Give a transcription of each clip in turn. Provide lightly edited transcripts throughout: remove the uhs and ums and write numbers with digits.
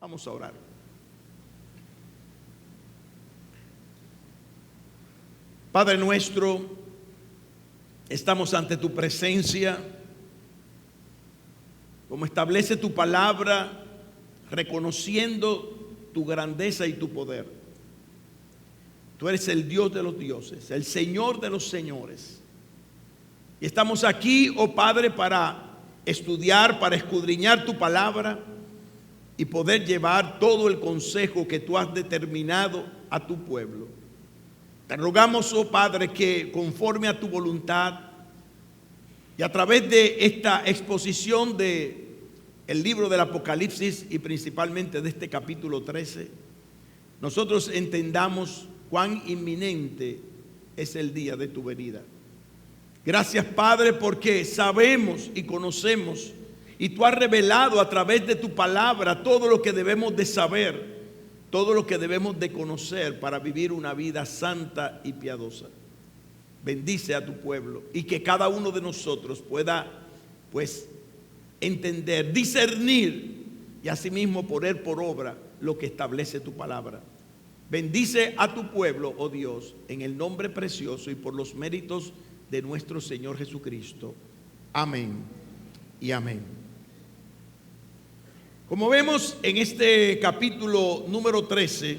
Vamos a orar. Padre nuestro, estamos ante tu presencia, como establece tu palabra, reconociendo tu grandeza y tu poder. Tú eres el Dios de los dioses, el Señor de los señores. Y estamos aquí, oh Padre, para estudiar, para escudriñar tu palabra y poder llevar todo el consejo que tú has determinado a tu pueblo. Te rogamos, oh Padre, que conforme a tu voluntad y a través de esta exposición de el libro del Apocalipsis y principalmente de este capítulo 13, nosotros entendamos cuán inminente es el día de tu venida. Gracias, Padre, porque sabemos y conocemos y tú has revelado a través de tu palabra todo lo que debemos de saber, todo lo que debemos de conocer para vivir una vida santa y piadosa. Bendice a tu pueblo y que cada uno de nosotros pueda, pues, entender, discernir y asimismo poner por obra lo que establece tu palabra. Bendice a tu pueblo, oh Dios, en el nombre precioso y por los méritos de nuestro Señor Jesucristo. Amén y amén. Como vemos en este capítulo número 13,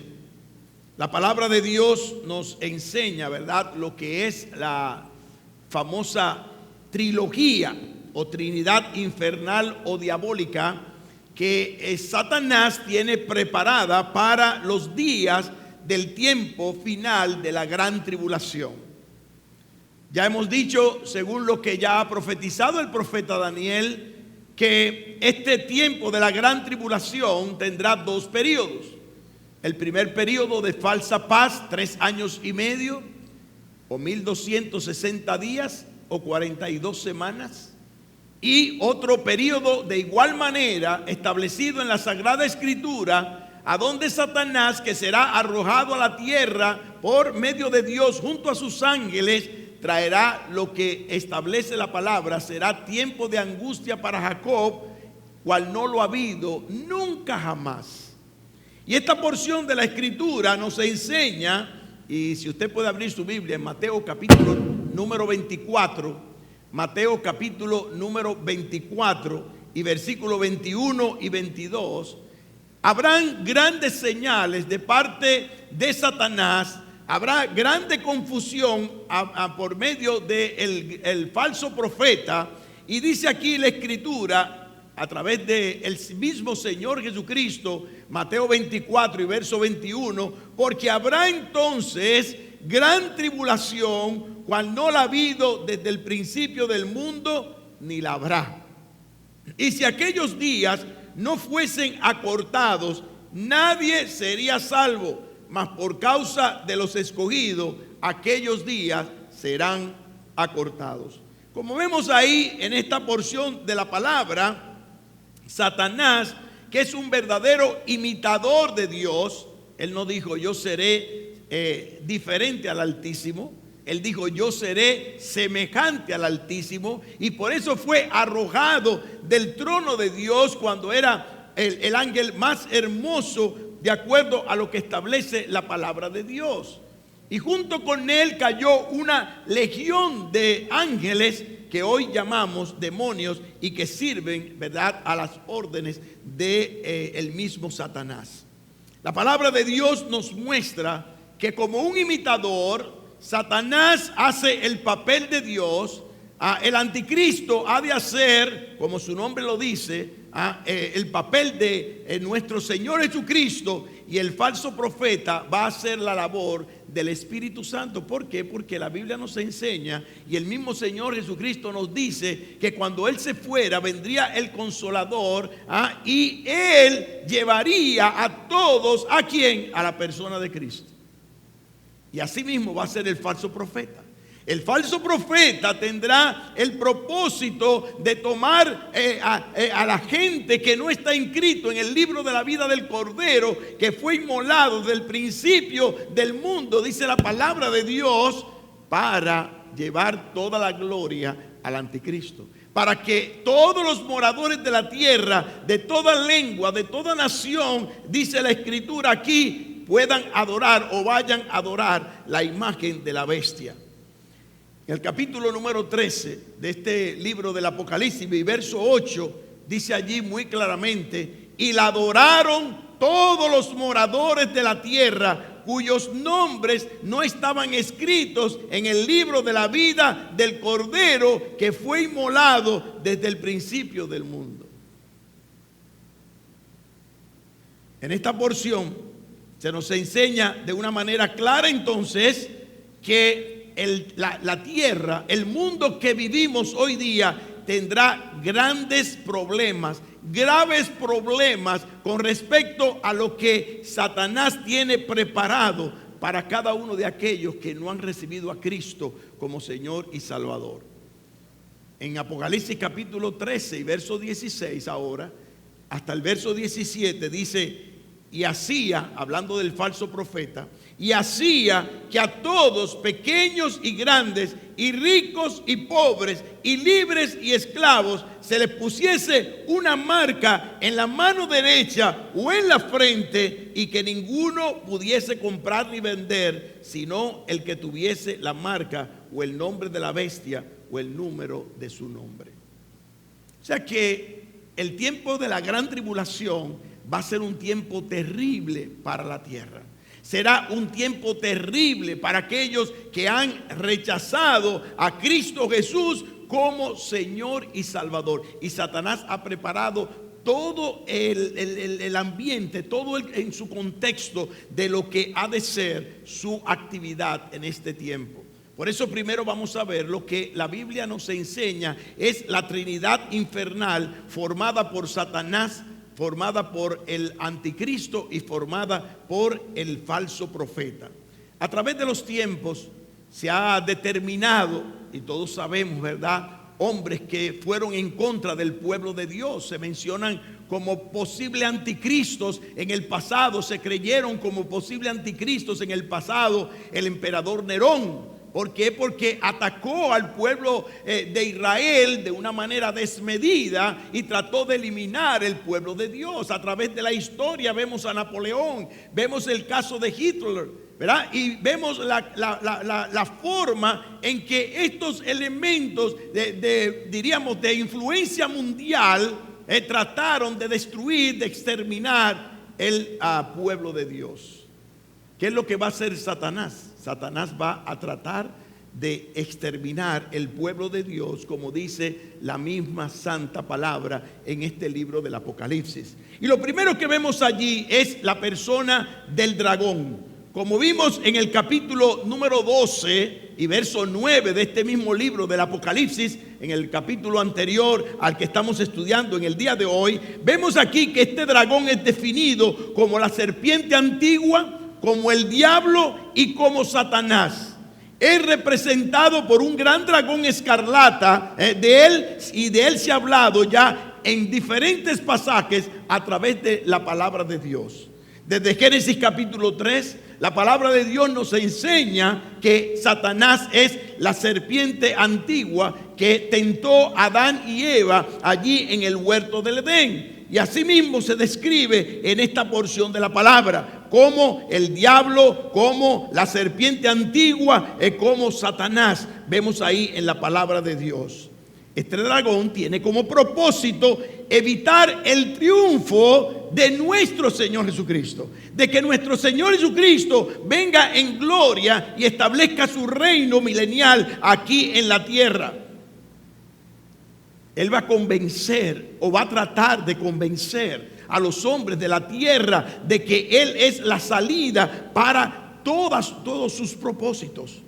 la palabra de Dios nos enseña, ¿verdad?, lo que es la famosa trilogía o trinidad infernal o diabólica que Satanás tiene preparada para los días del tiempo final de la gran tribulación. Ya hemos dicho, según lo que ya ha profetizado el profeta Daniel, que este tiempo de la gran tribulación tendrá dos periodos. El primer periodo de falsa paz, 3 años y medio, o 1260 días, o 42 semanas. Y otro periodo de igual manera establecido en la Sagrada Escritura, a donde Satanás, que será arrojado a la tierra por medio de Dios junto a sus ángeles, traerá lo que establece la palabra, será tiempo de angustia para Jacob, cual no lo ha habido nunca jamás. Y esta porción de la Escritura nos enseña, y si usted puede abrir su Biblia en Mateo capítulo número 24, Mateo capítulo número 24 y versículo 21 y 22, habrán grandes señales de parte de Satanás. Habrá grande confusión por medio del el falso profeta. Y dice aquí la Escritura, a través del mismo Señor Jesucristo, Mateo 24 y verso 21, porque habrá entonces gran tribulación, cual no la ha habido desde el principio del mundo, ni la habrá. Y si aquellos días no fuesen acortados, nadie sería salvo. Mas por causa de los escogidos, aquellos días serán acortados. Como vemos ahí en esta porción de la palabra, Satanás, que es un verdadero imitador de Dios, él no dijo yo seré diferente al Altísimo, él dijo yo seré semejante al Altísimo, y por eso fue arrojado del trono de Dios cuando era el ángel más hermoso, de acuerdo a lo que establece la palabra de Dios. Y junto con él cayó una legión de ángeles que hoy llamamos demonios y que sirven, ¿verdad?, a las órdenes de el mismo Satanás. La palabra de Dios nos muestra que como un imitador, Satanás hace el papel de Dios. El anticristo ha de hacer, como su nombre lo dice, el papel de nuestro Señor Jesucristo, y el falso profeta va a hacer la labor del Espíritu Santo. ¿Por qué? Porque la Biblia nos enseña y el mismo Señor Jesucristo nos dice que cuando Él se fuera vendría el Consolador, y Él llevaría a todos, ¿a quién? A la persona de Cristo. Y así mismo va a ser el falso profeta. El falso profeta tendrá el propósito de tomar a la gente que no está inscrito en el libro de la vida del Cordero, que fue inmolado desde el principio del mundo, dice la palabra de Dios, para llevar toda la gloria al anticristo. para que todos los moradores de la tierra, de toda lengua, de toda nación, dice la Escritura aquí, puedan adorar o vayan a adorar la imagen de la bestia. En el capítulo número 13 de este libro del Apocalipsis, y verso 8, dice allí muy claramente: y la adoraron todos los moradores de la tierra, cuyos nombres no estaban escritos en el libro de la vida del Cordero que fue inmolado desde el principio del mundo. En esta porción se nos enseña de una manera clara entonces que la tierra, el mundo que vivimos hoy día, tendrá grandes problemas, graves problemas con respecto a lo que Satanás tiene preparado para cada uno de aquellos que no han recibido a Cristo como Señor y Salvador. En Apocalipsis capítulo 13 y verso 16 ahora, hasta el verso 17 dice: y hacía, hablando del falso profeta, y hacía que a todos, pequeños y grandes, y ricos y pobres, y libres y esclavos, se les pusiese una marca en la mano derecha o en la frente, y que ninguno pudiese comprar ni vender, sino el que tuviese la marca o el nombre de la bestia o el número de su nombre. O sea que el tiempo de la gran tribulación va a ser un tiempo terrible para la tierra. Será un tiempo terrible para aquellos que han rechazado a Cristo Jesús como Señor y Salvador. Y Satanás ha preparado todo el ambiente, todo en su contexto de lo que ha de ser su actividad en este tiempo. Por eso primero vamos a ver lo que la Biblia nos enseña: es la Trinidad infernal formada por Satanás, formada por el anticristo y formada por el falso profeta. A través de los tiempos se ha determinado, y todos sabemos, ¿verdad?, hombres que fueron en contra del pueblo de Dios. Se mencionan como posibles anticristos en el pasado, se creyeron como posibles anticristos en el pasado el emperador Nerón. ¿Por qué? Porque atacó al pueblo de Israel de una manera desmedida y trató de eliminar el pueblo de Dios. A través de la historia vemos a Napoleón, vemos el caso de Hitler, ¿verdad? Y vemos la forma en que estos elementos diríamos, de influencia mundial trataron de destruir, de exterminar el pueblo de Dios. ¿Qué es lo que va a hacer Satanás? Satanás va a tratar de exterminar el pueblo de Dios, como dice la misma santa palabra en este libro del Apocalipsis. Y lo primero que vemos allí es la persona del dragón. Como vimos en el capítulo número 12 y verso 9 de este mismo libro del Apocalipsis, en el capítulo anterior al que estamos estudiando en el día de hoy, vemos aquí que este dragón es definido como la serpiente antigua, como el diablo y como Satanás. Es representado por un gran dragón escarlata, de él se ha hablado ya en diferentes pasajes a través de la palabra de Dios. Desde Génesis capítulo 3, la palabra de Dios nos enseña que Satanás es la serpiente antigua que tentó a Adán y Eva allí en el huerto del Edén. Y asimismo se describe en esta porción de la palabra como el diablo, como la serpiente antigua, como Satanás. Vemos ahí en la palabra de Dios. Este dragón tiene como propósito evitar el triunfo de nuestro Señor Jesucristo, de que nuestro Señor Jesucristo venga en gloria y establezca su reino milenial aquí en la tierra. Él va a convencer, o va a tratar de convencer a los hombres de la tierra de que Él es la salida para todos sus propósitos.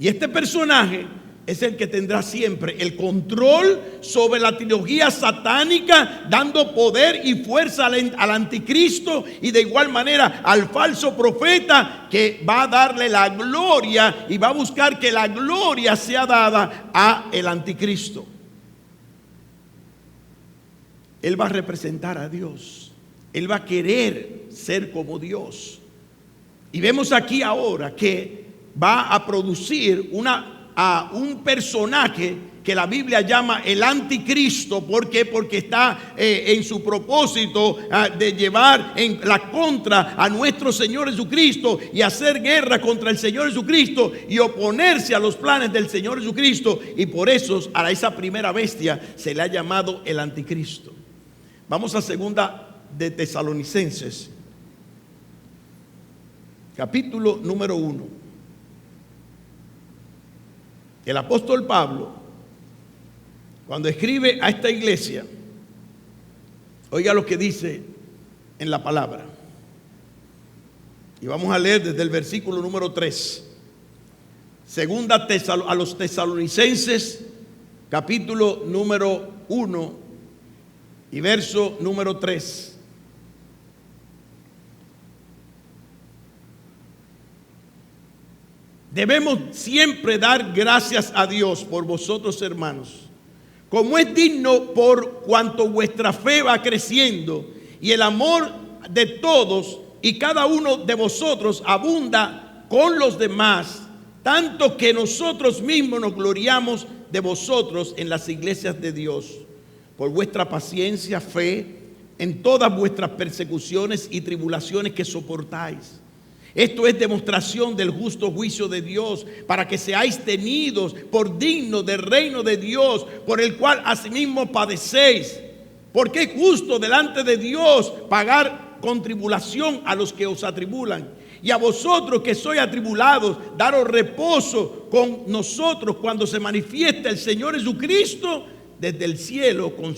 Y este personaje es el que tendrá siempre el control sobre la trilogía satánica, dando poder y fuerza al anticristo y de igual manera al falso profeta, que va a darle la gloria y va a buscar que la gloria sea dada a el anticristo. Él va a representar a Dios. Él va a querer ser como Dios. Y vemos aquí ahora que va a producir un personaje que la Biblia llama el anticristo. ¿Por qué? Porque está en su propósito de llevar en la contra a nuestro Señor Jesucristo y hacer guerra contra el Señor Jesucristo y oponerse a los planes del Señor Jesucristo. Y por eso a esa primera bestia se le ha llamado el anticristo. Vamos a segunda de Tesalonicenses, capítulo número 1. El apóstol Pablo, cuando escribe a esta iglesia, oiga lo que dice en la palabra. Y vamos a leer desde el versículo número 3. Segunda a los Tesalonicenses, capítulo número 1 y verso número 3. Debemos siempre dar gracias a Dios por vosotros, hermanos, como es digno, por cuanto vuestra fe va creciendo y el amor de todos y cada uno de vosotros abunda con los demás, tanto que nosotros mismos nos gloriamos de vosotros en las iglesias de Dios, por vuestra paciencia, fe, en todas vuestras persecuciones y tribulaciones que soportáis. Esto es demostración del justo juicio de Dios, para que seáis tenidos por dignos del reino de Dios, por el cual asimismo padecéis. Porque es justo delante de Dios pagar con tribulación a los que os atribulan. Y a vosotros que sois atribulados, daros reposo con nosotros cuando se manifieste el Señor Jesucristo desde el cielo con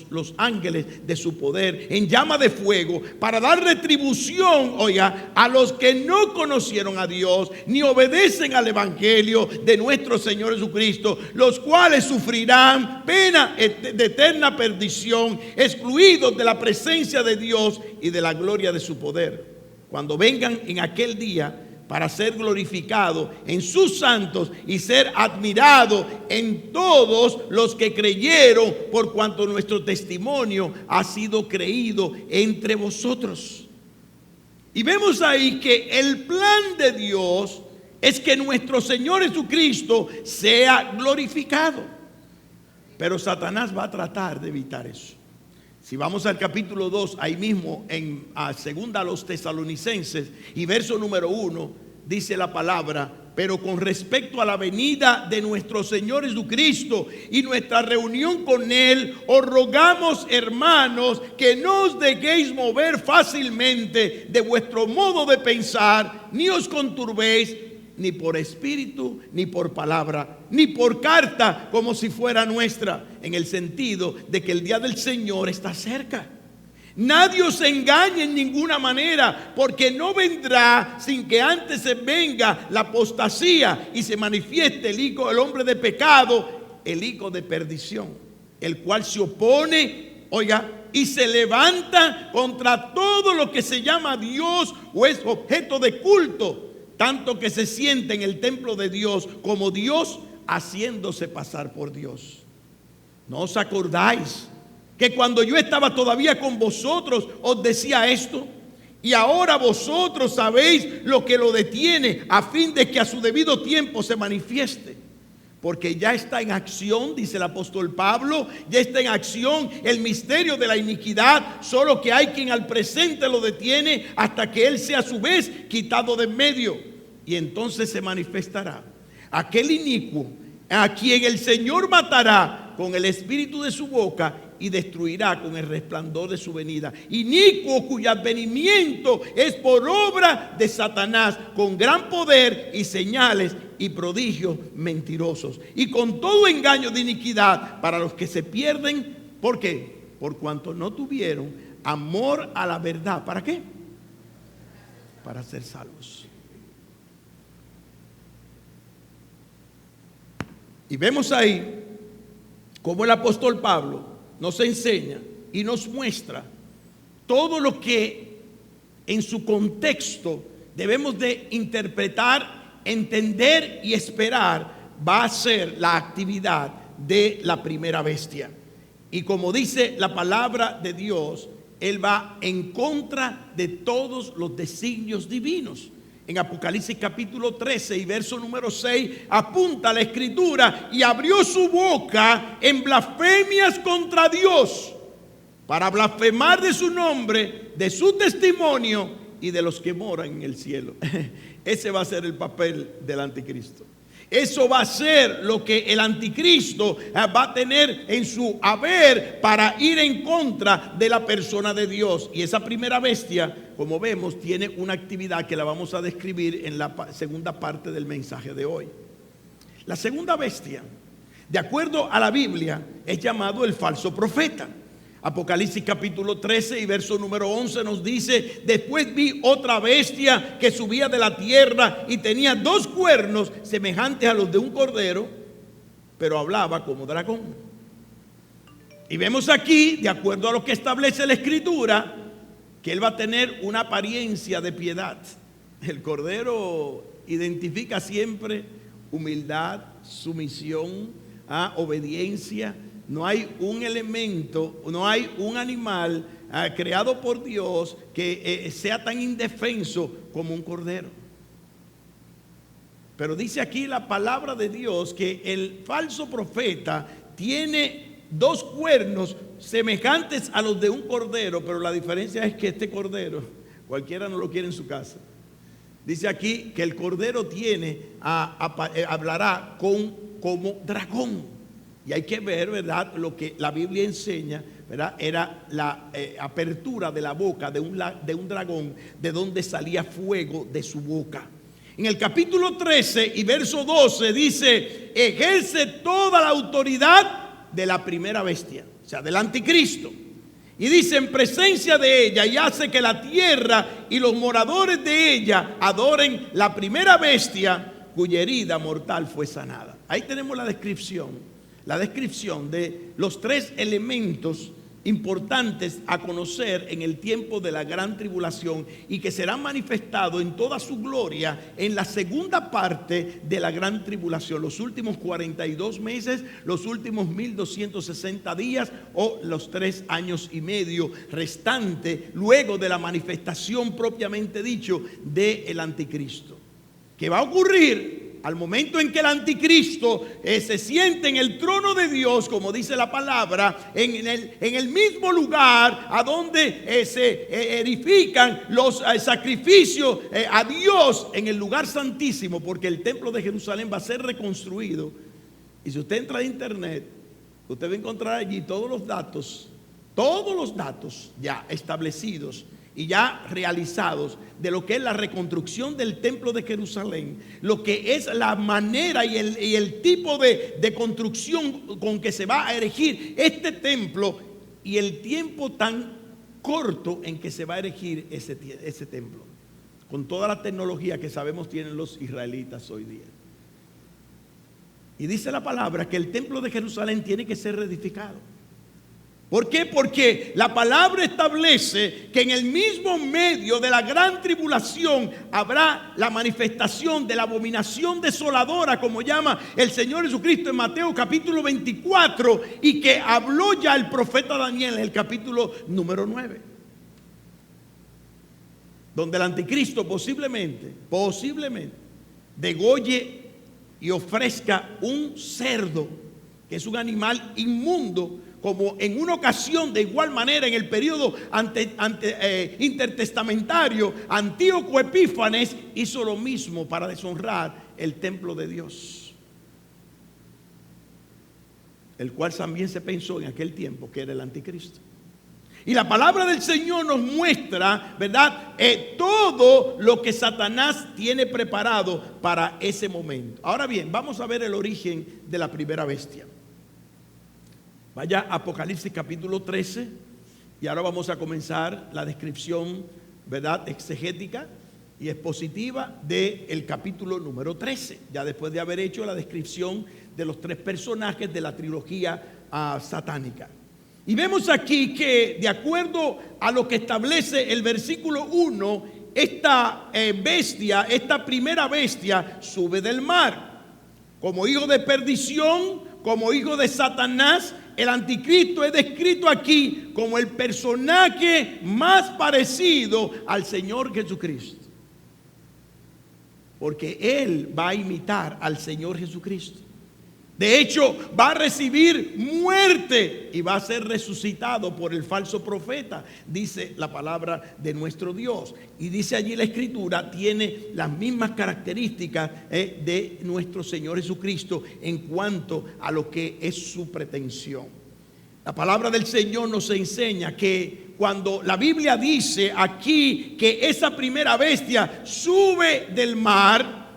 los ángeles de su poder en llama de fuego, para dar retribución, oiga, a los que no conocieron a Dios ni obedecen al evangelio de nuestro Señor Jesucristo, los cuales sufrirán pena de eterna perdición, excluidos de la presencia de Dios y de la gloria de su poder, cuando vengan en aquel día para ser glorificado en sus santos y ser admirado en todos los que creyeron, por cuanto nuestro testimonio ha sido creído entre vosotros. Y vemos ahí que el plan de Dios es que nuestro Señor Jesucristo sea glorificado. Pero Satanás va a tratar de evitar eso. Si vamos al capítulo 2, ahí mismo en segunda a los Tesalonicenses y verso número 1, dice la palabra: pero con respecto a la venida de nuestro Señor Jesucristo y nuestra reunión con Él, os rogamos, hermanos, que no os dejéis mover fácilmente de vuestro modo de pensar, ni os conturbéis, ni por espíritu, ni por palabra, ni por carta, como si fuera nuestra, en el sentido de que el día del Señor está cerca. Nadie os engañe en ninguna manera, porque no vendrá sin que antes se venga la apostasía y se manifieste el hijo del hombre de pecado, el hijo de perdición, el cual se opone, oiga, y se levanta contra todo lo que se llama Dios o es objeto de culto, tanto que se siente en el templo de Dios como Dios, haciéndose pasar por Dios. ¿No os acordáis que cuando yo estaba todavía con vosotros os decía esto? Y ahora vosotros sabéis lo que lo detiene, a fin de que a su debido tiempo se manifieste. Porque ya está en acción, dice el apóstol Pablo, ya está en acción el misterio de la iniquidad, solo que hay quien al presente lo detiene hasta que él sea a su vez quitado de en medio. Y entonces se manifestará aquel inicuo, a quien el Señor matará con el espíritu de su boca y destruirá con el resplandor de su venida. Inicuo, cuyo advenimiento es por obra de Satanás, con gran poder y señales y prodigios mentirosos, y con todo engaño de iniquidad para los que se pierden. ¿Por qué? Por cuanto no tuvieron amor a la verdad. ¿Para qué? Para ser salvos. Y vemos ahí cómo el apóstol Pablo nos enseña y nos muestra todo lo que en su contexto debemos de interpretar, entender y esperar va a ser la actividad de la primera bestia. Y como dice la palabra de Dios, él va en contra de todos los designios divinos. en Apocalipsis capítulo 13 y verso número 6, apunta la escritura: y abrió su boca en blasfemias contra Dios, para blasfemar de su nombre, de su testimonio y de los que moran en el cielo. Ese va a ser el papel del anticristo. Eso va a ser lo que el anticristo va a tener en su haber para ir en contra de la persona de Dios. Y esa primera bestia, como vemos, tiene una actividad que la vamos a describir en la segunda parte del mensaje de hoy. La segunda bestia, de acuerdo a la Biblia, es llamado el falso profeta. Apocalipsis capítulo 13 y verso número 11 nos dice: después vi otra bestia que subía de la tierra y tenía 2 cuernos semejantes a los de un cordero, pero hablaba como dragón. Y vemos aquí, de acuerdo a lo que establece la escritura, que él va a tener una apariencia de piedad. El cordero identifica siempre humildad, sumisión, obediencia. No hay un elemento, no hay un animal creado por Dios que sea tan indefenso como un cordero. Pero dice aquí la palabra de Dios que el falso profeta tiene 2 cuernos semejantes a los de un cordero, pero la diferencia es que este cordero cualquiera no lo quiere en su casa. Dice aquí que el cordero hablará como dragón. Y hay que ver, ¿verdad?, lo que la Biblia enseña, ¿verdad? Era la apertura de la boca de un dragón, de donde salía fuego de su boca. En el capítulo 13 y verso 12 dice: ejerce toda la autoridad de la primera bestia, o sea, del anticristo. Y dice: en presencia de ella, y hace que la tierra y los moradores de ella adoren la primera bestia, cuya herida mortal fue sanada. Ahí tenemos la descripción de los 3 elementos importantes a conocer en el tiempo de la gran tribulación y que serán manifestados en toda su gloria en la segunda parte de la gran tribulación, los últimos 42 meses, los últimos 1260 días o los 3 años y medio restantes luego de la manifestación propiamente dicho del anticristo, que va a ocurrir al momento en que el anticristo se siente en el trono de Dios, como dice la palabra, en el mismo lugar a donde se edifican los sacrificios a Dios, en el lugar santísimo, porque el templo de Jerusalén va a ser reconstruido. Y si usted entra a internet, usted va a encontrar allí todos los datos ya establecidos y ya realizados de lo que es la reconstrucción del templo de Jerusalén, lo que es la manera y el tipo de construcción con que se va a erigir este templo y el tiempo tan corto en que se va a erigir ese templo, con toda la tecnología que sabemos tienen los israelitas hoy día. Y dice la palabra que el templo de Jerusalén tiene que ser reedificado. ¿Por qué? Porque la palabra establece que en el mismo medio de la gran tribulación habrá la manifestación de la abominación desoladora, como llama el Señor Jesucristo en Mateo capítulo 24, y que habló ya el profeta Daniel en el capítulo número 9, donde el anticristo posiblemente degolle y ofrezca un cerdo, que es un animal inmundo, como en una ocasión de igual manera en el periodo intertestamentario, Antíoco Epífanes hizo lo mismo para deshonrar el templo de Dios, el cual también se pensó en aquel tiempo que era el anticristo. Y la palabra del Señor nos muestra, ¿verdad?, todo lo que Satanás tiene preparado para ese momento. Ahora bien, vamos a ver el origen de la primera bestia. Vaya a Apocalipsis capítulo 13 y ahora vamos a comenzar la descripción, ¿verdad?, exegética y expositiva del capítulo número 13, ya después de haber hecho la descripción de los 3 personajes de la trilogía satánica. Y vemos aquí que, de acuerdo a lo que establece el versículo 1, esta primera bestia sube del mar como hijo de perdición, como hijo de Satanás. El anticristo es descrito aquí como el personaje más parecido al Señor Jesucristo. porque él va a imitar al Señor Jesucristo. De hecho, va a recibir muerte y va a ser resucitado por el falso profeta, dice la palabra de nuestro Dios. Y dice allí la Escritura, tiene las mismas características de nuestro Señor Jesucristo en cuanto a lo que es su pretensión. La palabra del Señor nos enseña que cuando la Biblia dice aquí que esa primera bestia sube del mar,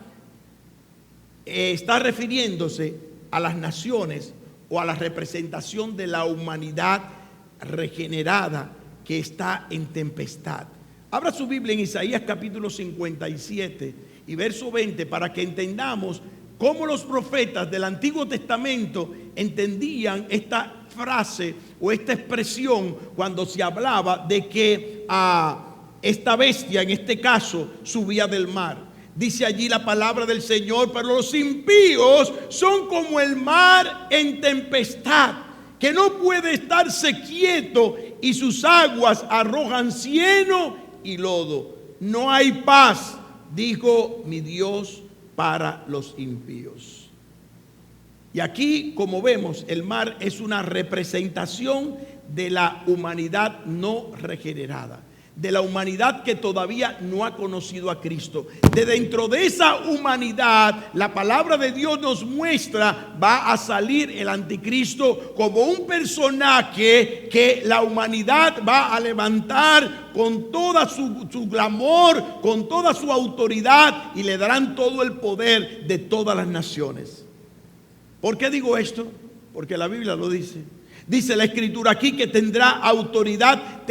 está refiriéndose a las naciones o a la representación de la humanidad regenerada que está en tempestad. Abra su Biblia en Isaías capítulo 57 y verso 20 para que entendamos cómo los profetas del Antiguo Testamento entendían esta frase o esta expresión cuando se hablaba de que esta bestia, en este caso, subía del mar. Dice allí la palabra del Señor: pero los impíos son como el mar en tempestad, que no puede estarse quieto, y sus aguas arrojan cieno y lodo. No hay paz, dijo mi Dios, para los impíos. Y aquí, como vemos, el mar es una representación de la humanidad no regenerada, de la humanidad que todavía no ha conocido a Cristo. De dentro de esa humanidad, la palabra de Dios nos muestra, va a salir el anticristo como un personaje que la humanidad va a levantar con toda su glamour, con toda su autoridad, y le darán todo el poder de todas las naciones. ¿Por qué digo esto? Porque la Biblia lo dice. Dice la Escritura aquí que tendrá autoridad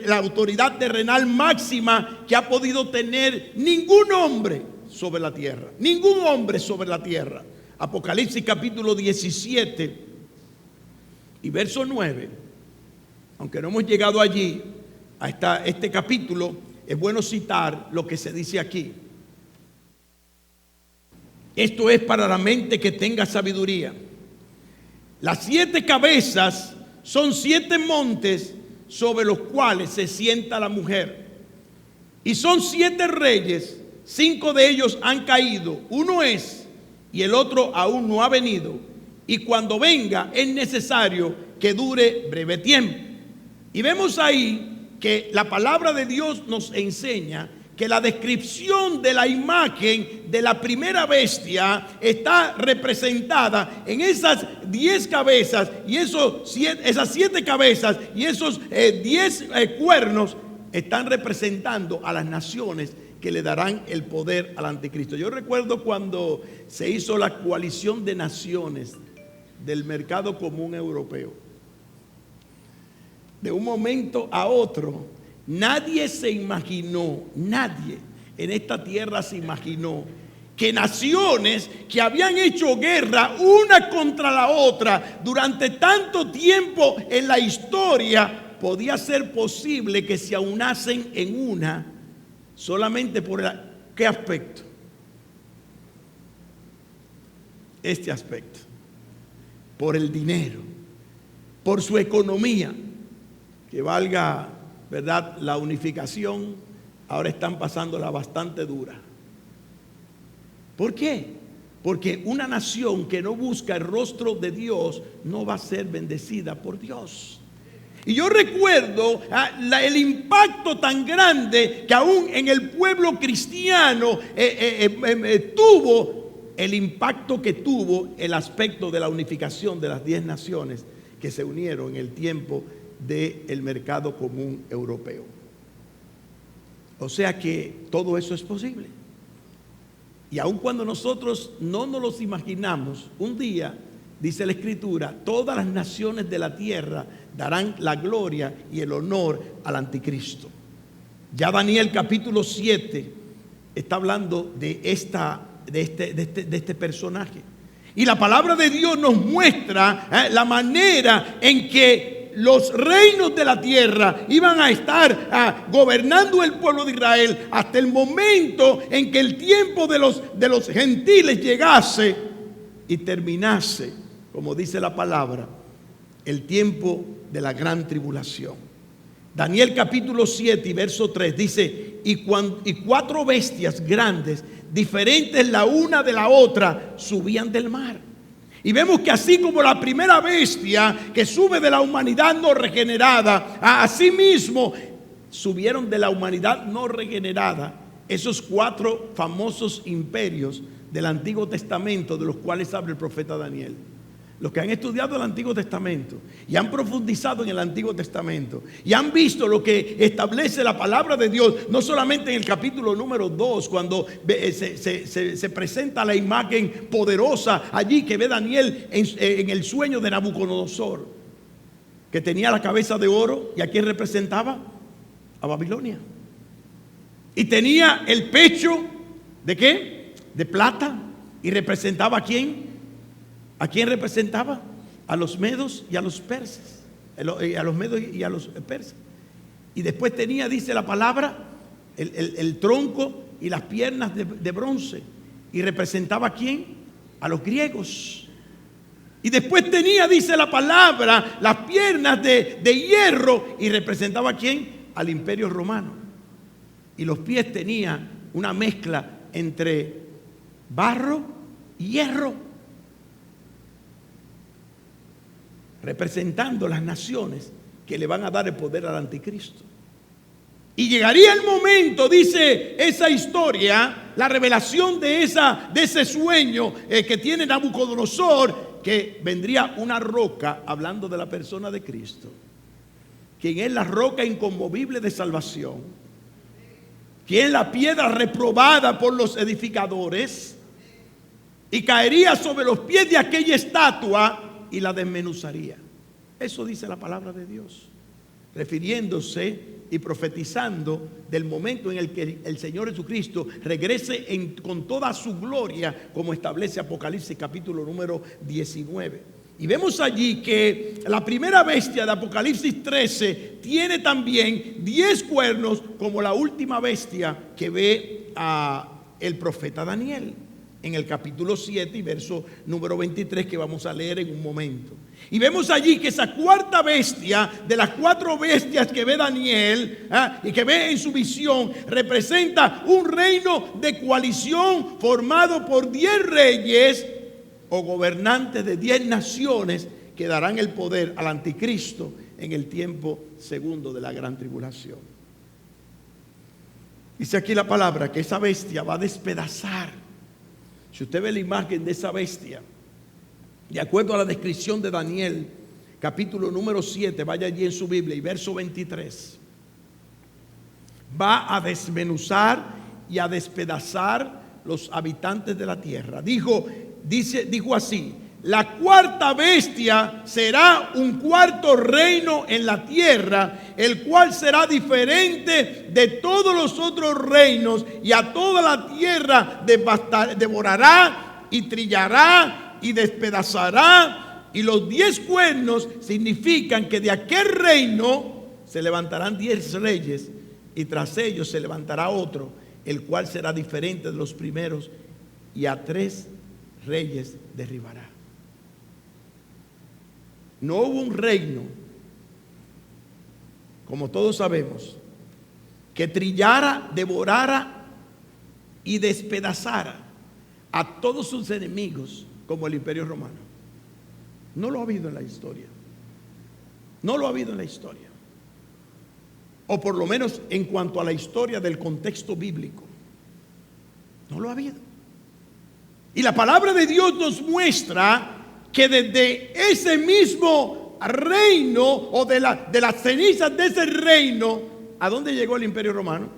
la autoridad terrenal máxima que ha podido tener ningún hombre sobre la tierra. Ningún hombre sobre la tierra. Apocalipsis capítulo 17 y verso 9. Aunque no hemos llegado allí, a este capítulo, es bueno citar lo que se dice aquí. Esto es para la mente que tenga sabiduría. Las 7 cabezas son 7 montes sobre los cuales se sienta la mujer. Y son 7 reyes, 5 de ellos han caído, uno es y el otro aún no ha venido. Y cuando venga es necesario que dure breve tiempo. Y vemos ahí que la palabra de Dios nos enseña que la descripción de la imagen de la primera bestia está representada en esas 10 cabezas y esas 7 cabezas y esos 10 cuernos están representando a las naciones que le darán el poder al anticristo. Yo recuerdo cuando se hizo la coalición de naciones del mercado común europeo. De un momento a otro, nadie se imaginó, nadie en esta tierra se imaginó que naciones que habían hecho guerra una contra la otra durante tanto tiempo en la historia, podía ser posible que se aunasen en una solamente por ¿qué aspecto? Este aspecto, por el dinero, por su economía, que valga, ¿verdad?, la unificación, ahora están pasándola bastante dura. ¿Por qué? Porque una nación que no busca el rostro de Dios no va a ser bendecida por Dios. Y yo recuerdo el impacto tan grande que aún en el pueblo cristiano tuvo el impacto que tuvo el aspecto de la unificación de las 10 naciones que se unieron en el tiempo del mercado común europeo. O sea que todo eso es posible. Y aun cuando nosotros no nos los imaginamos, un día, dice la Escritura, todas las naciones de la tierra darán la gloria y el honor al anticristo. Ya Daniel capítulo 7 está hablando de este personaje. Y la palabra de Dios nos muestra la manera en que los reinos de la tierra iban a estar gobernando el pueblo de Israel hasta el momento en que el tiempo de los gentiles llegase y terminase, como dice la palabra, el tiempo de la gran tribulación. Daniel capítulo 7 y verso 3 dice, y 4 bestias grandes, diferentes la una de la otra, subían del mar. Y vemos que así como la primera bestia que sube de la humanidad no regenerada, así mismo subieron de la humanidad no regenerada esos 4 famosos imperios del Antiguo Testamento, de los cuales habla el profeta Daniel. Los que han estudiado el Antiguo Testamento y han profundizado en el Antiguo Testamento y han visto lo que establece la palabra de Dios, no solamente en el capítulo número 2, cuando se presenta la imagen poderosa allí que ve Daniel en el sueño de Nabucodonosor, que tenía la cabeza de oro, y a quién representaba, a Babilonia, y tenía el pecho de ¿qué? De plata, y representaba a quién. ¿A quién representaba? A los medos y a los persas. A los medos y a los persas. Y después tenía, dice la palabra, el tronco y las piernas de bronce. ¿Y representaba a quién? A los griegos. Y después tenía, dice la palabra, las piernas de hierro. ¿Y representaba a quién? Al imperio romano. Y los pies tenía una mezcla entre barro y hierro, representando las naciones que le van a dar el poder al anticristo. Y llegaría el momento, dice esa historia, la revelación de ese sueño que tiene Nabucodonosor, que vendría una roca, hablando de la persona de Cristo, quien es la roca inconmovible de salvación, quien es la piedra reprobada por los edificadores, y caería sobre los pies de aquella estatua y la desmenuzaría. Eso dice la palabra de Dios, refiriéndose y profetizando del momento en el que el Señor Jesucristo regrese con toda su gloria, como establece Apocalipsis capítulo número 19. Y vemos allí que la primera bestia de Apocalipsis 13 tiene también 10 cuernos, como la última bestia que ve el profeta Daniel en el capítulo 7 y verso número 23, que vamos a leer en un momento. Y vemos allí que esa cuarta bestia, de las 4 bestias que ve Daniel y que ve en su visión, representa un reino de coalición formado por 10 reyes o gobernantes de 10 naciones que darán el poder al anticristo en el tiempo segundo de la gran tribulación. Dice aquí la palabra que esa bestia va a despedazar. Si usted ve la imagen de esa bestia, de acuerdo a la descripción de Daniel, capítulo número 7, vaya allí en su Biblia y verso 23, va a desmenuzar y a despedazar los habitantes de la tierra. Dijo así: la cuarta bestia será un cuarto reino en la tierra, el cual será diferente de todos los otros reinos, y a toda la tierra devorará y trillará y despedazará. Y los 10 cuernos significan que de aquel reino se levantarán 10 reyes, y tras ellos se levantará otro, el cual será diferente de los primeros, y a 3 reyes derribará. No hubo un reino, como todos sabemos, que trillara, devorara y despedazara a todos sus enemigos como el Imperio Romano. No lo ha habido en la historia. No lo ha habido en la historia. O por lo menos en cuanto a la historia del contexto bíblico. No lo ha habido. Y la palabra de Dios nos muestra que desde ese mismo reino, o de las cenizas de ese reino, ¿a dónde llegó el Imperio Romano?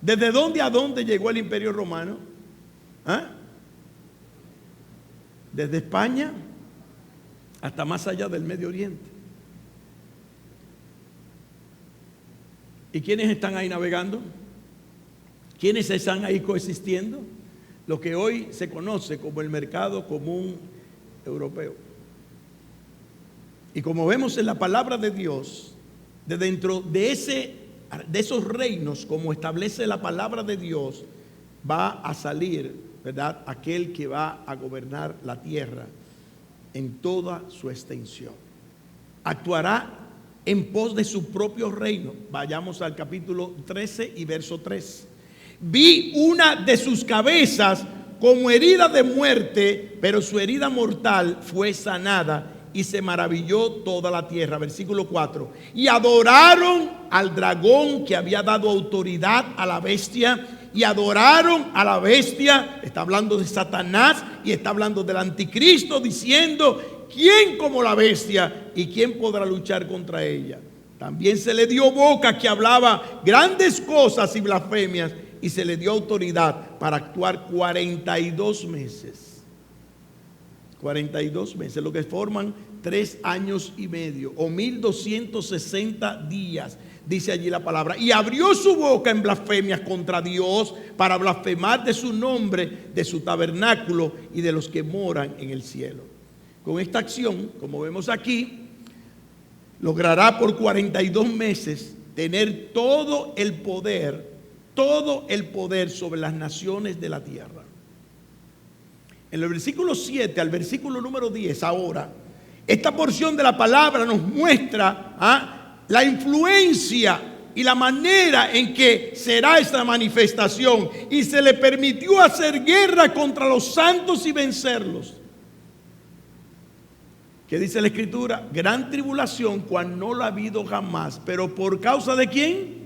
¿Desde dónde a dónde llegó el Imperio Romano? Desde España hasta más allá del Medio Oriente. ¿Y quiénes están ahí navegando? ¿Quiénes están ahí coexistiendo? Lo que hoy se conoce como el mercado común europeo. Y como vemos en la palabra de Dios, de dentro de esos reinos, como establece la palabra de Dios, va a salir, ¿verdad?, aquel que va a gobernar la tierra en toda su extensión. Actuará en pos de su propio reino. Vayamos al capítulo 13 y verso 3. Vi una de sus cabezas como herida de muerte, pero su herida mortal fue sanada y se maravilló toda la tierra. Versículo 4. Y adoraron al dragón que había dado autoridad a la bestia, y adoraron a la bestia. Está hablando de Satanás y está hablando del anticristo, diciendo: ¿quién como la bestia y quién podrá luchar contra ella? También se le dio boca que hablaba grandes cosas y blasfemias, y se le dio autoridad para actuar 42 meses. 42 meses, lo que forman 3 años y medio o 1260 días, dice allí la palabra. Y abrió su boca en blasfemias contra Dios, para blasfemar de su nombre, de su tabernáculo y de los que moran en el cielo. Con esta acción, como vemos aquí, logrará por 42 meses tener todo el poder sobre las naciones de la tierra. En el versículo 7 al versículo número 10 ahora, esta porción de la palabra nos muestra la influencia y la manera en que será esta manifestación. Y se le permitió hacer guerra contra los santos y vencerlos. ¿Qué dice la Escritura? Gran tribulación, cual no la ha habido jamás. Pero ¿por causa de quién?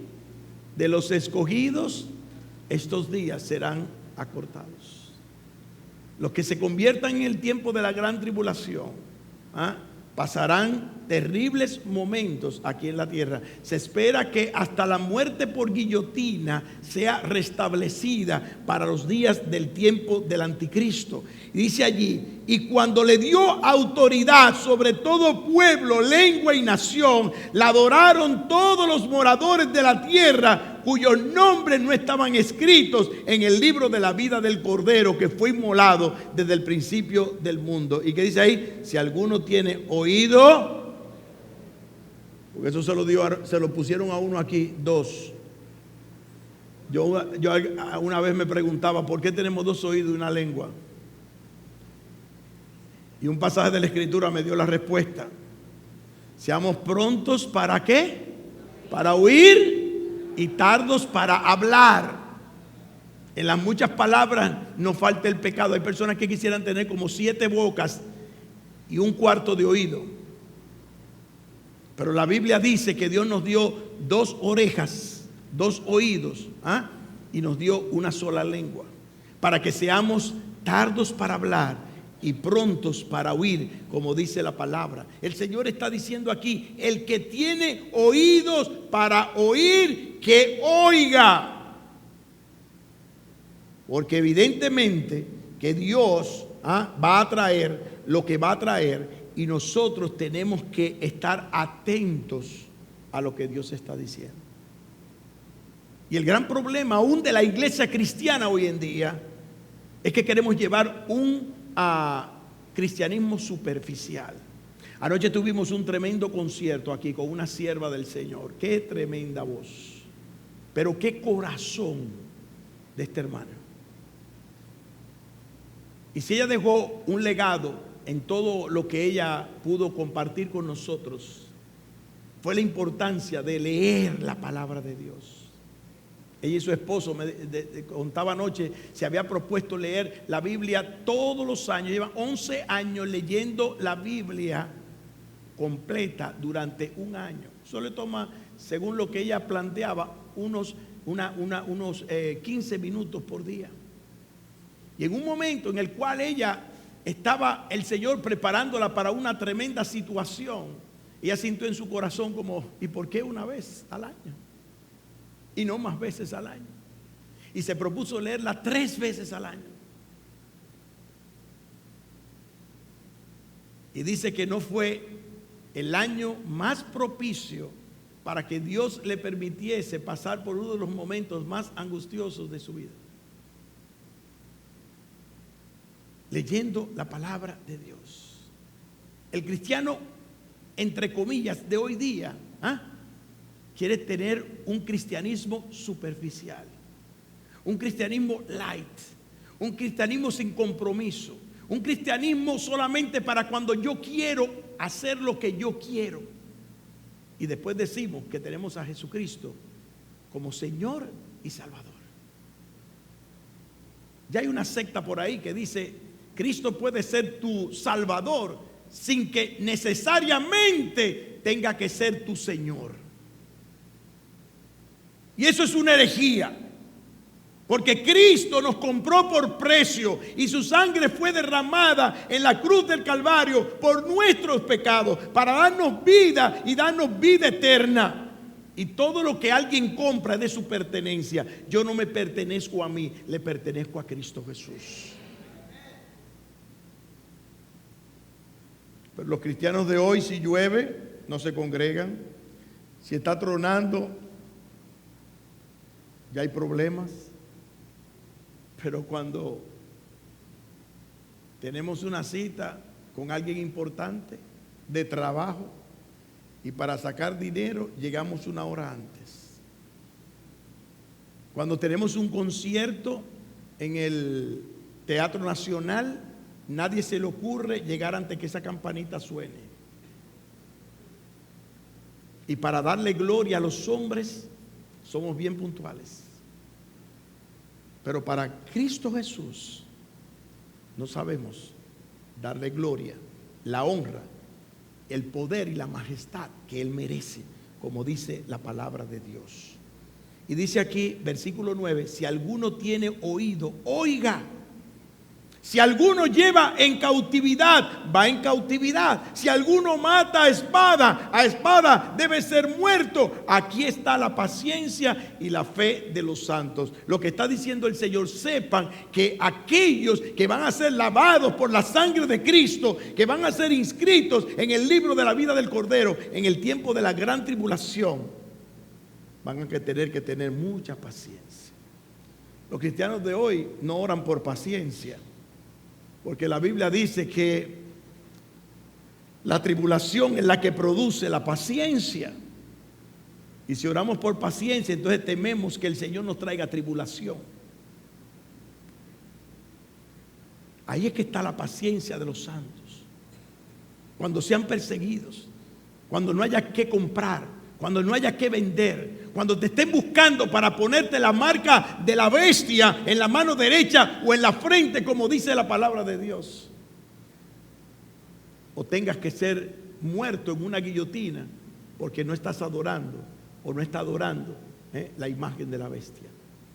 De los escogidos, estos días serán acortados. Los que se conviertan en el tiempo de la gran tribulación, pasarán terribles momentos aquí en la tierra. Se espera que hasta la muerte por guillotina sea restablecida para los días del tiempo del anticristo. Y dice allí: y cuando le dio autoridad sobre todo pueblo, lengua y nación, la adoraron todos los moradores de la tierra, cuyos nombres no estaban escritos en el libro de la vida del Cordero, que fue inmolado desde el principio del mundo. ¿Y qué dice ahí? Si alguno tiene oído, porque eso se lo pusieron a uno aquí, 2. Yo una vez me preguntaba: ¿por qué tenemos 2 oídos y una lengua? Y un pasaje de la Escritura me dio la respuesta. Seamos prontos ¿para qué? Para oír y tardos para hablar. En las muchas palabras nos falta el pecado. Hay personas que quisieran tener como 7 bocas y 1/4 de oído. Pero la Biblia dice que Dios nos dio 2 orejas, 2 oídos, y nos dio una sola lengua, para que seamos tardos para hablar y prontos para oír, como dice la palabra. El Señor está diciendo aquí: el que tiene oídos para oír, que oiga. Porque evidentemente que Dios va a traer lo que va a traer, y nosotros tenemos que estar atentos a lo que Dios está diciendo. Y el gran problema aún de la iglesia cristiana hoy en día es que queremos llevar un cristianismo superficial. Anoche tuvimos un tremendo concierto aquí con una sierva del Señor. Qué tremenda voz, pero qué corazón de esta hermana. Y si ella dejó un legado en todo lo que ella pudo compartir con nosotros, fue la importancia de leer la palabra de Dios. Ella y su esposo, me contaba anoche, se había propuesto leer la Biblia todos los años. Llevan 11 años leyendo la Biblia completa durante un año. Eso le toma, según lo que ella planteaba, unos 15 minutos por día. Y en un momento en el cual ella estaba, el Señor preparándola para una tremenda situación, ella sintió en su corazón como: ¿y por qué una vez al año? Y no más veces al año. Y se propuso leerla 3 veces al año. Y dice que no fue el año más propicio para que Dios le permitiese pasar por uno de los momentos más angustiosos de su vida, leyendo la palabra de Dios. El cristiano, entre comillas, de hoy día, quiere tener un cristianismo superficial, un cristianismo light, un cristianismo sin compromiso, un cristianismo solamente para cuando yo quiero hacer lo que yo quiero. y después decimos que tenemos a Jesucristo como Señor y Salvador. Ya hay una secta por ahí que dice: Cristo puede ser tu Salvador sin que necesariamente tenga que ser tu Señor. Y eso es una herejía, porque Cristo nos compró por precio y su sangre fue derramada en la cruz del Calvario por nuestros pecados, para darnos vida y darnos vida eterna. Y todo lo que alguien compra es de su pertenencia. Yo no me pertenezco a mí, le pertenezco a Cristo Jesús. Pero los cristianos de hoy, si llueve, no se congregan. Si está tronando, ya hay problemas. Pero cuando tenemos una cita con alguien importante de trabajo y para sacar dinero, llegamos una hora antes. Cuando tenemos un concierto en el Teatro Nacional, nadie se le ocurre llegar antes que esa campanita suene. Y para darle gloria a los hombres, somos bien puntuales. Pero para Cristo Jesús no sabemos darle gloria, la honra, el poder y la majestad que Él merece, como dice la palabra de Dios. Y dice aquí, versículo 9, si alguno tiene oído, oiga. Si alguno lleva en cautividad, va en cautividad. Si alguno mata a espada debe ser muerto. Aquí está la paciencia y la fe de los santos. Lo que está diciendo el Señor: sepan que aquellos que van a ser lavados por la sangre de Cristo, que van a ser inscritos en el libro de la vida del Cordero, en el tiempo de la gran tribulación, van a tener que tener mucha paciencia. Los cristianos de hoy no oran por paciencia, porque la Biblia dice que la tribulación es la que produce la paciencia. Y si oramos por paciencia, entonces tememos que el Señor nos traiga tribulación. Ahí es que está la paciencia de los santos. Cuando sean perseguidos, cuando no haya que comprar, cuando no haya que vender, cuando te estén buscando para ponerte la marca de la bestia en la mano derecha o en la frente, como dice la palabra de Dios, o tengas que ser muerto en una guillotina porque no estás adorando o no está adorando la imagen de la bestia.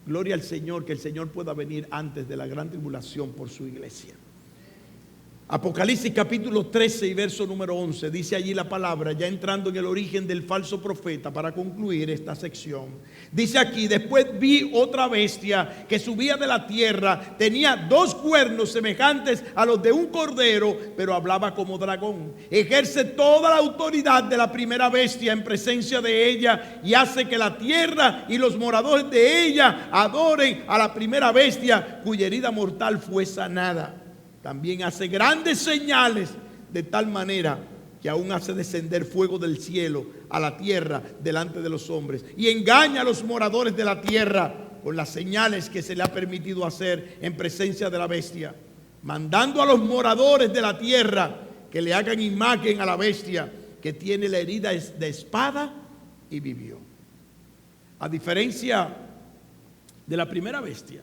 Gloria al Señor, que el Señor pueda venir antes de la gran tribulación por su iglesia. Apocalipsis capítulo 13 y verso número 11, dice allí la palabra, ya entrando en el origen del falso profeta para concluir esta sección. Dice aquí: después vi otra bestia que subía de la tierra, tenía 2 cuernos semejantes a los de un cordero, pero hablaba como dragón. Ejerce toda la autoridad de la primera bestia en presencia de ella y hace que la tierra y los moradores de ella adoren a la primera bestia, cuya herida mortal fue sanada. También hace grandes señales, de tal manera que aún hace descender fuego del cielo a la tierra delante de los hombres, y engaña a los moradores de la tierra con las señales que se le ha permitido hacer en presencia de la bestia, mandando a los moradores de la tierra que le hagan imagen a la bestia que tiene la herida de espada y vivió. A diferencia de la primera bestia,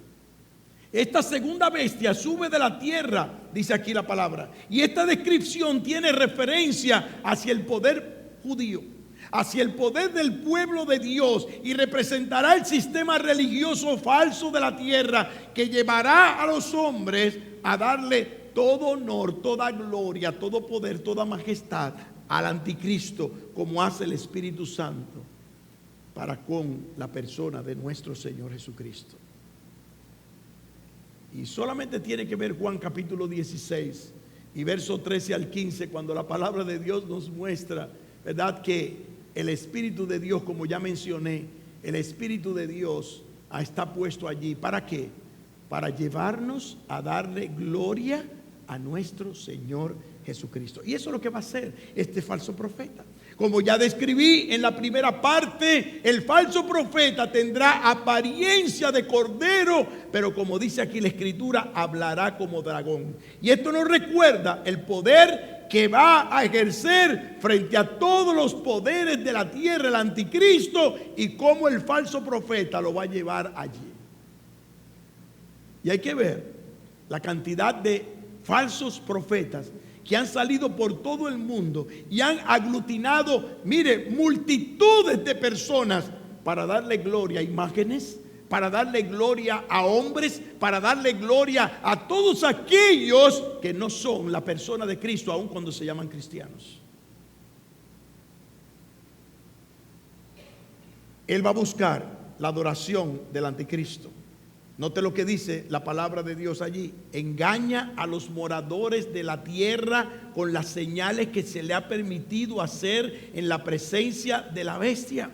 esta segunda bestia sube de la tierra, dice aquí la palabra. Y esta descripción tiene referencia hacia el poder judío, hacia el poder del pueblo de Dios, y representará el sistema religioso falso de la tierra que llevará a los hombres a darle todo honor, toda gloria, todo poder, toda majestad al anticristo, como hace el Espíritu Santo para con la persona de nuestro Señor Jesucristo. Y solamente tiene que ver Juan capítulo 16 y verso 13 al 15, cuando la palabra de Dios nos muestra, ¿verdad?, que el Espíritu de Dios, como ya mencioné, el Espíritu de Dios está puesto allí. ¿Para qué? Para llevarnos a darle gloria a nuestro Señor Jesucristo. Y eso es lo que va a hacer este falso profeta. Como ya describí en la primera parte, el falso profeta tendrá apariencia de cordero, pero como dice aquí la Escritura, hablará como dragón. Y esto nos recuerda el poder que va a ejercer frente a todos los poderes de la tierra, el anticristo, y cómo el falso profeta lo va a llevar allí. Y hay que ver la cantidad de falsos profetas que han salido por todo el mundo y han aglutinado, mire, multitudes de personas para darle gloria a imágenes, para darle gloria a hombres, para darle gloria a todos aquellos que no son la persona de Cristo, aun cuando se llaman cristianos. Él va a buscar la adoración del anticristo. Note lo que dice la palabra de Dios allí. Engaña a los moradores de la tierra con las señales que se le ha permitido hacer en la presencia de la bestia.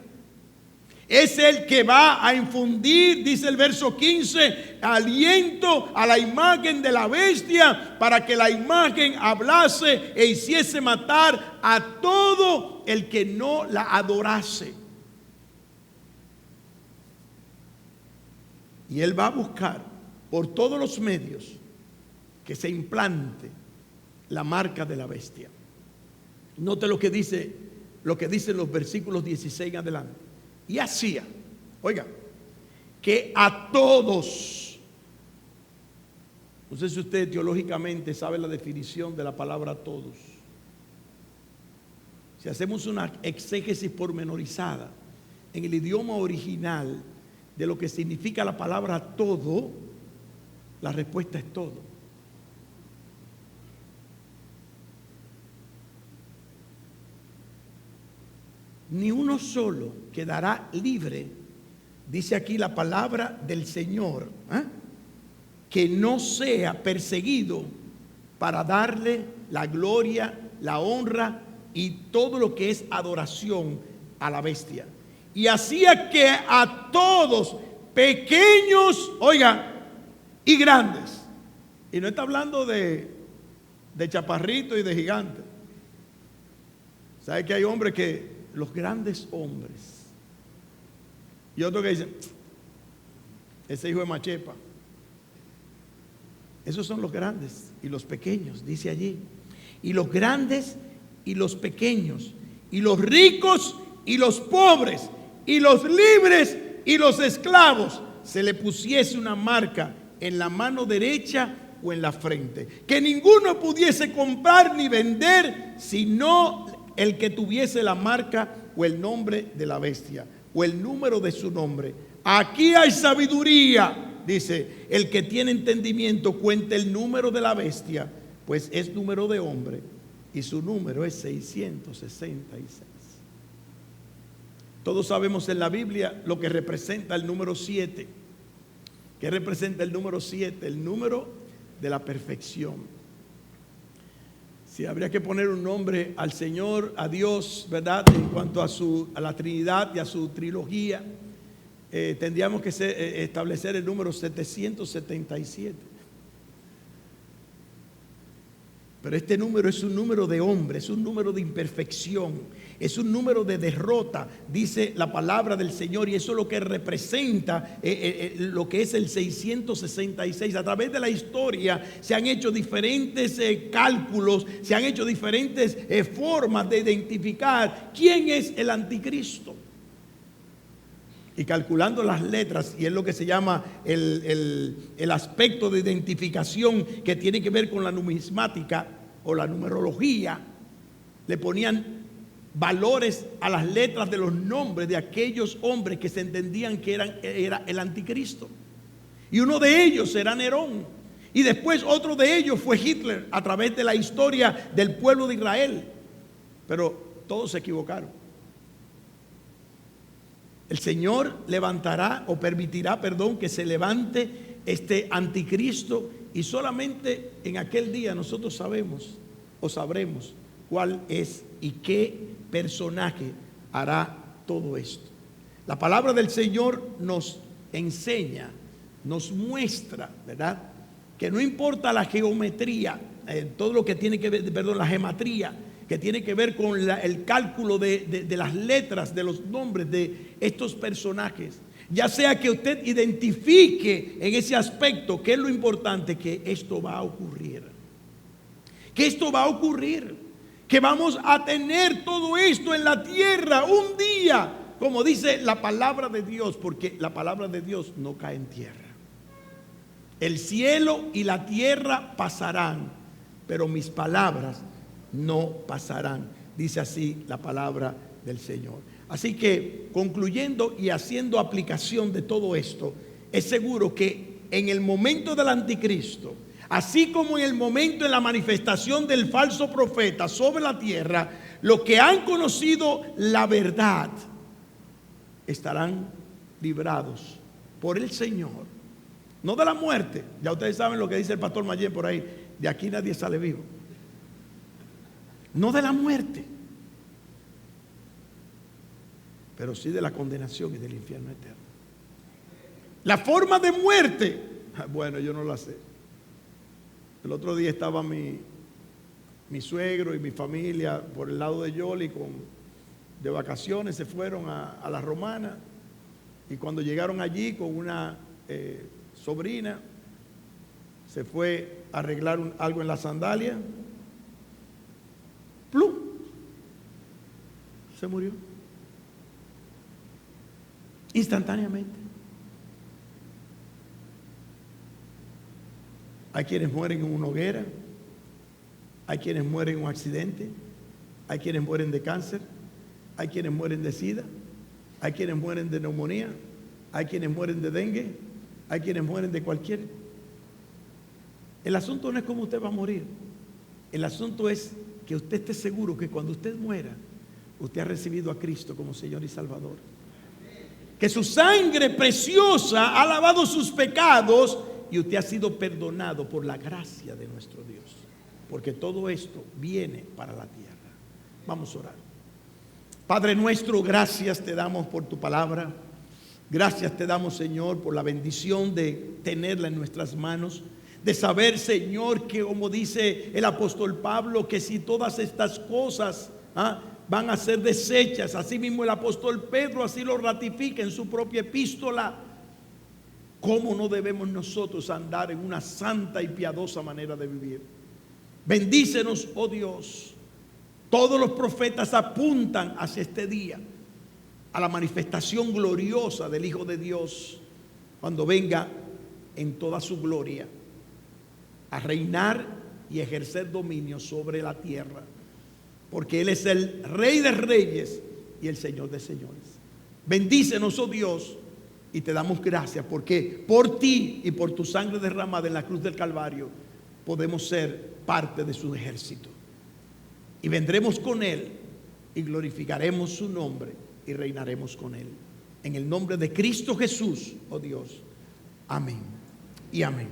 Es el que va a infundir, dice el verso 15, aliento a la imagen de la bestia para que la imagen hablase e hiciese matar a todo el que no la adorase. Y él va a buscar por todos los medios que se implante la marca de la bestia. Note lo que dicen los versículos 16 en adelante. Y hacía, oiga, que a todos, no sé si usted teológicamente sabe la definición de la palabra todos. Si hacemos una exégesis pormenorizada en el idioma original de lo que significa la palabra todo, la respuesta es todo. Ni uno solo quedará libre, dice aquí la palabra del Señor, que no sea perseguido para darle la gloria, la honra y todo lo que es adoración a la bestia. Y hacía que a todos, pequeños, oiga, y grandes. Y no está hablando de chaparritos y de gigantes. ¿Sabe que hay hombres que, los grandes hombres, y otros que dicen, ese hijo de Machepa? Esos son los grandes y los pequeños, dice allí. Y los grandes y los pequeños, y los ricos y los pobres, y los libres y los esclavos, se le pusiese una marca en la mano derecha o en la frente, que ninguno pudiese comprar ni vender, sino el que tuviese la marca o el nombre de la bestia o el número de su nombre. Aquí hay sabiduría, dice, el que tiene entendimiento cuente el número de la bestia, pues es número de hombre y su número es 666. Todos sabemos en la Biblia lo que representa el número 7. ¿Qué representa el número 7? El número de la perfección. Si habría que poner un nombre al Señor, a Dios, ¿verdad? En cuanto a la Trinidad y a su trilogía, tendríamos que establecer el número 777. Pero este número es un número de hombre, es un número de imperfección, es un número de derrota, dice la palabra del Señor, y eso es lo que representa lo que es el 666. A través de la historia se han hecho diferentes cálculos, se han hecho diferentes formas de identificar quién es el anticristo. Y calculando las letras, y es lo que se llama el aspecto de identificación que tiene que ver con la numismática o la numerología, le ponían valores a las letras de los nombres de aquellos hombres que se entendían que era el anticristo. Y uno de ellos era Nerón, y después otro de ellos fue Hitler, a través de la historia del pueblo de Israel. Pero todos se equivocaron. El Señor levantará o permitirá, que se levante este anticristo, y solamente en aquel día nosotros sabemos o sabremos cuál es y qué personaje hará todo esto. La palabra del Señor nos enseña, nos muestra, ¿verdad?, que no importa la geometría, todo lo que tiene que ver, la gematría, que tiene que ver con el cálculo de las letras, de los nombres de estos personajes. Ya sea que usted identifique en ese aspecto qué es lo importante, que esto va a ocurrir. que esto va a ocurrir, que vamos a tener todo esto en la tierra un día, como dice la palabra de Dios, porque la palabra de Dios no cae en tierra. El cielo y la tierra pasarán, pero mis palabras no pasarán, dice así la palabra del Señor. Así que, concluyendo y haciendo aplicación de todo esto, es seguro que en el momento del anticristo, así como en el momento de la manifestación del falso profeta sobre la tierra, los que han conocido la verdad estarán librados por el Señor. No de la muerte. Ya ustedes saben lo que dice el pastor Mayen por ahí. De aquí nadie sale vivo. No de la muerte, pero sí de la condenación y del infierno eterno. La forma de muerte, bueno, yo no la sé. El otro día estaba mi suegro y mi familia por el lado de Yoli de vacaciones, se fueron a la Romana, y cuando llegaron allí con una sobrina, se fue a arreglar algo en la sandalia, ¡plum!, se murió instantáneamente. Hay quienes mueren en una hoguera, hay quienes mueren en un accidente, hay quienes mueren de cáncer, hay quienes mueren de sida, hay quienes mueren de neumonía, hay quienes mueren de dengue, hay quienes mueren de cualquier. El asunto no es cómo usted va a morir, el asunto es que usted esté seguro que cuando usted muera, usted ha recibido a Cristo como Señor y Salvador, que su sangre preciosa ha lavado sus pecados y usted ha sido perdonado por la gracia de nuestro Dios, porque todo esto viene para la tierra. Vamos a orar. Padre nuestro, gracias te damos por tu palabra. Gracias te damos, Señor, por la bendición de tenerla en nuestras manos, de saber, Señor, que como dice el apóstol Pablo, que si todas estas cosas van a ser desechas, así mismo el apóstol Pedro así lo ratifica en su propia epístola, ¿cómo no debemos nosotros andar en una santa y piadosa manera de vivir? Bendícenos, oh Dios. Todos los profetas apuntan hacia este día, a la manifestación gloriosa del Hijo de Dios, cuando venga en toda su gloria a reinar y ejercer dominio sobre la tierra, porque Él es el Rey de Reyes y el Señor de Señores. Bendícenos, oh Dios, y te damos gracias porque por ti y por tu sangre derramada en la cruz del Calvario podemos ser parte de su ejército. Y vendremos con Él y glorificaremos su nombre y reinaremos con Él. En el nombre de Cristo Jesús, oh Dios. Amén y amén.